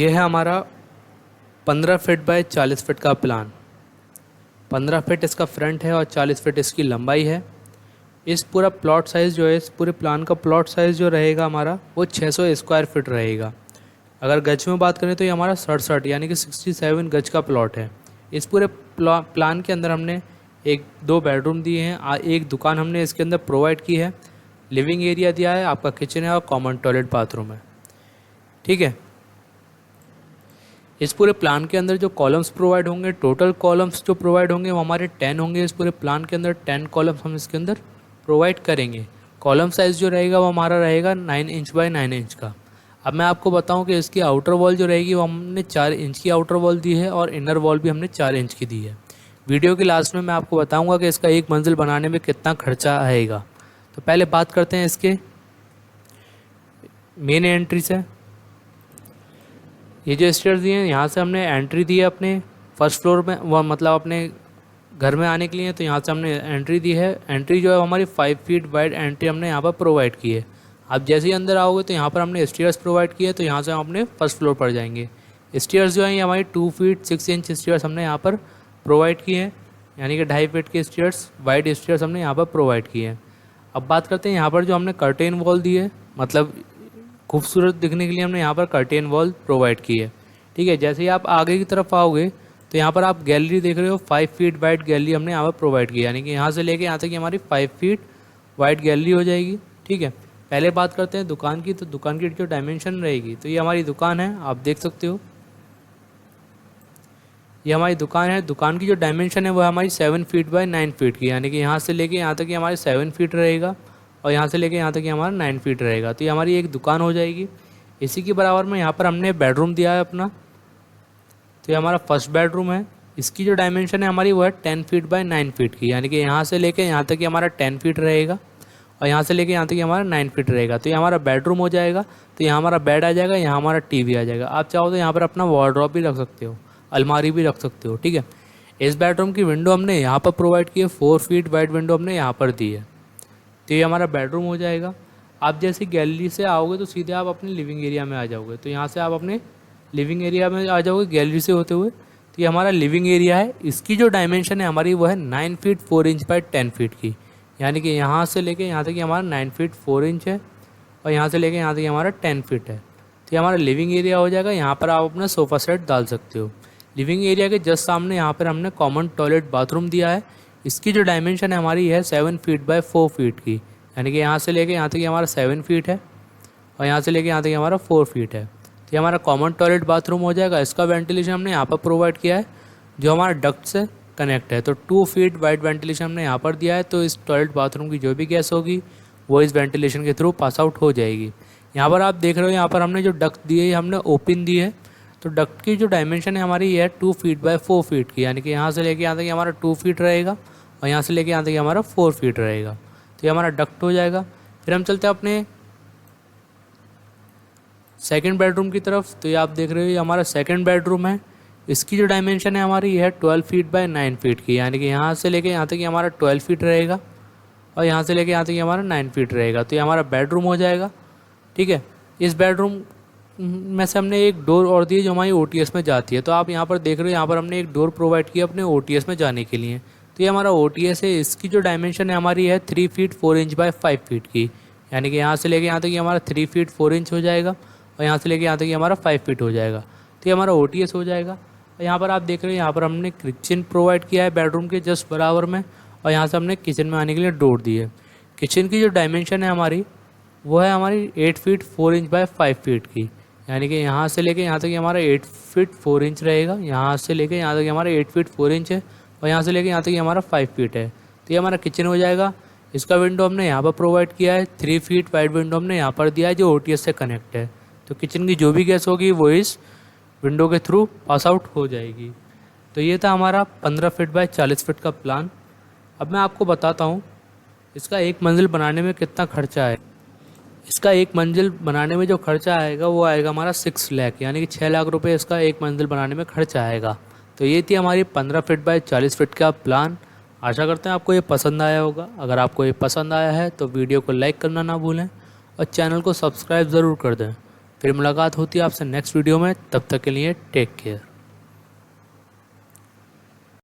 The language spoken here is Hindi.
ये है हमारा 15 फीट बाय 40 फीट का प्लान। 15 फीट इसका फ्रंट है और 40 फीट इसकी लंबाई है। इस पूरा प्लॉट साइज़ जो है, इस पूरे प्लान का प्लॉट साइज़ जो रहेगा हमारा, वो 600 स्क्वायर फीट रहेगा। अगर गज में बात करें तो ये हमारा 67 यानी कि 67 गज का प्लॉट है। इस पूरे प्लान के अंदर हमने दो बेडरूम दिए हैं, एक दुकान हमने इसके अंदर प्रोवाइड की है, लिविंग एरिया दिया है, आपका किचन है और कॉमन टॉयलेट बाथरूम है। ठीक है। इस पूरे प्लान के अंदर जो कॉलम्स प्रोवाइड होंगे, टोटल कॉलम्स जो प्रोवाइड होंगे वो हमारे 10 होंगे। इस पूरे प्लान के अंदर 10 कॉलम्स हम इसके अंदर प्रोवाइड करेंगे। कॉलम साइज़ जो रहेगा वो हमारा रहेगा 9 इंच बाय 9 इंच का। अब मैं आपको बताऊं कि इसकी आउटर वॉल जो रहेगी वो हमने 4 इंच की आउटर वॉल दी है और इनर वॉल भी हमने 4 इंच की दी है। वीडियो के लास्ट में मैं आपको बताऊँगा कि इसका एक मंजिल बनाने में कितना खर्चा आएगा। तो पहले बात करते हैं इसके मेन एंट्री से। ये जो स्टेयर्स दिए हैं, यहाँ से हमने एंट्री दी है अपने फर्स्ट फ्लोर में, वह मतलब अपने घर में आने के लिए। तो यहाँ से हमने एंट्री दी है। एंट्री जो है हमारी 5 फीट वाइड एंट्री हमने यहाँ पर प्रोवाइड की है। आप जैसे ही अंदर आओगे तो यहाँ पर हमने स्टेयर्स प्रोवाइड किए, तो यहाँ से हम अपने फर्स्ट फ्लोर पर जाएंगे। स्टेयर्स जो है ये हमारी 2 फीट 6 इंच स्टेयर्स हमने यहाँ पर प्रोवाइड किए हैं, यानी कि 2.5 फीट के स्टेयर्स, वाइड स्टेयर्स हमने यहाँ पर प्रोवाइड किए हैं। अब बात करते हैं यहाँ पर जो हमने कर्टेन वॉल दी है, मतलब खूबसूरत दिखने के लिए हमने यहाँ पर कर्टेन वॉल प्रोवाइड की है। ठीक है। जैसे ही आप आगे की तरफ आओगे तो यहाँ पर आप गैलरी देख रहे हो, 5 फीट वाइड गैलरी हमने यहाँ पर प्रोवाइड की है, यानी कि यहाँ से लेके यहाँ तक हमारी 5 फीट वाइड गैलरी हो जाएगी। ठीक है। पहले बात करते हैं दुकान की। तो दुकान की जो डायमेंशन रहेगी, तो ये हमारी दुकान है, आप देख सकते हो ये हमारी दुकान है। दुकान की जो डायमेंशन है वो हमारी 7 फीट बाय 9 फीट की, यानी कि यहाँ से लेके यहाँ तक हमारे 7 फीट रहेगा और यहाँ से लेके यहाँ तक हमारा 9 फीट रहेगा। तो ये हमारी एक दुकान हो जाएगी। इसी के बराबर में यहाँ पर हमने बेडरूम दिया है अपना। तो ये हमारा फर्स्ट बेडरूम है। इसकी जो डायमेंशन है हमारी वो है 10 फीट बाय 9 फीट की, यानी कि यहाँ से लेके यहाँ तक हमारा 10 फीट रहेगा और यहाँ से लेके यहाँ तक हमारा 9 फीट रहेगा। तो ये हमारा बेडरूम हो जाएगा। तो यहाँ हमारा बेड आ जाएगा, यहाँ हमारा टीवी आ जाएगा। आप चाहो तो यहाँ पर अपना वार्डरोब भी रख सकते हो, अलमारी भी रख सकते हो। ठीक है। इस बेडरूम की विंडो हमने यहाँ पर प्रोवाइड की है, 4 फीट वाइड विंडो हमने यहाँ पर दी है। तो ये हमारा बेडरूम हो जाएगा। आप जैसे गैलरी से आओगे तो सीधे आप अपने लिविंग एरिया में आ जाओगे। तो यहाँ से आप अपने लिविंग एरिया में आ जाओगे गैलरी से होते हुए। तो ये हमारा लिविंग एरिया है। इसकी जो डायमेंशन है हमारी वो है 9 फीट 4 इंच बाय 10 फीट की, यानी कि यहाँ से लेके यहाँ तक हमारा 9 फीट 4 इंच है और यहाँ से लेके यहाँ तक हमारा 10 फीट है। तो ये हमारा लिविंग एरिया हो जाएगा। यहाँ पर आप अपना सोफ़ा सेट डाल सकते हो। लिविंग एरिया के जस्ट सामने यहाँ पर हमने कॉमन टॉयलेट बाथरूम दिया है। इसकी जो डायमेंशन है हमारी है 7 फीट बाय 4 फीट की, यानी कि यहाँ से लेके यहाँ तक हमारा 7 फीट है और यहाँ से लेके यहाँ तक हमारा 4 फीट है। तो ये हमारा कॉमन टॉयलेट बाथरूम हो जाएगा। इसका वेंटिलेशन हमने यहाँ पर प्रोवाइड किया है जो हमारा डक्ट से कनेक्ट है। तो 2 फीट वाइड वेंटिलेशन हमने यहाँ पर दिया है। तो इस टॉयलेट बाथरूम की जो भी गैस होगी वो इस वेंटिलेशन के थ्रू पास आउट हो जाएगी। यहाँ पर आप देख रहे हो, यहाँ पर हमने जो डक्ट दी है हमने ओपन दी है। तो डक्ट की जो डायमेंशन है हमारी ये है 2 फीट बाय 4 फीट की, यानी कि यहाँ से लेके यहाँ तक हमारा 2 फीट रहेगा और यहाँ से लेके यहाँ तक हमारा 4 फीट रहेगा। तो ये हमारा डक्ट हो जाएगा। फिर हम चलते हैं अपने सेकंड बेडरूम की तरफ। तो ये आप देख रहे हो, ये हमारा सेकंड बेडरूम है। इसकी जो डायमेंशन है हमारी ये है 12 फीट बाय 9 फीट की, यानी कि यहाँ से लेके यहाँ तक हमारा 12 फीट रहेगा और यहाँ से लेके यहाँ तक हमारा 9 फीट रहेगा। तो ये हमारा बेडरूम हो जाएगा। ठीक है। इस बेडरूम में से हमने एक डोर और दी है जो हमारी OTS में जाती है। तो आप यहाँ पर देख रहे हो, यहाँ पर हमने एक डोर प्रोवाइड किया अपने OTS में जाने के लिए। तो ये हमारा OTS है। इसकी जो डायमेंशन है हमारी है 3 फीट 4 इंच बाय 5 फीट की, यानी कि यहाँ से लेके यहाँ तक हमारा 3 फीट 4 इंच हो जाएगा और यहाँ से लेके यहाँ तक हमारा 5 फीट हो जाएगा। तो ये हमारा OTS हो जाएगा। और यहाँ पर आप देख रहे हो, यहाँ पर हमने किचन प्रोवाइड किया है बेडरूम के जस्ट बराबर में और यहाँ से हमने किचन में आने के लिए डोर दी है। किचन की जो डायमेंशन है हमारी वो है हमारी 8 फीट 4 इंच बाय 5 फीट की, यानी कि यहाँ से लेके यहाँ तक हमारा 8 फीट 4 इंच रहेगा। यहाँ से लेके यहाँ तक हमारा 8 फीट 4 इंच है और यहाँ से लेके यहाँ तक हमारा 5 फीट है। तो ये हमारा किचन हो जाएगा। इसका विंडो हमने यहाँ पर प्रोवाइड किया है, 3 फीट वाइड विंडो हमने यहाँ पर दिया है जो OTS से कनेक्ट है। तो किचन की जो भी गैस होगी वो इस विंडो के थ्रू पास आउट हो जाएगी। तो ये था हमारा 15 फीट बाय 40 फीट का प्लान। अब मैं आपको बताता हूँ इसका एक मंजिल बनाने में कितना खर्चा है। इसका एक मंजिल बनाने में जो खर्चा आएगा वो आएगा हमारा 6 लाख, यानी कि 6 लाख रुपए इसका एक मंजिल बनाने में खर्चा आएगा। तो ये थी हमारी 15 फीट बाय 40 फीट का प्लान। आशा करते हैं आपको ये पसंद आया होगा। अगर आपको ये पसंद आया है तो वीडियो को लाइक करना ना भूलें और चैनल को सब्सक्राइब ज़रूर कर दें। फिर मुलाकात होती है आपसे नेक्स्ट वीडियो में, तब तक के लिए टेक केयर।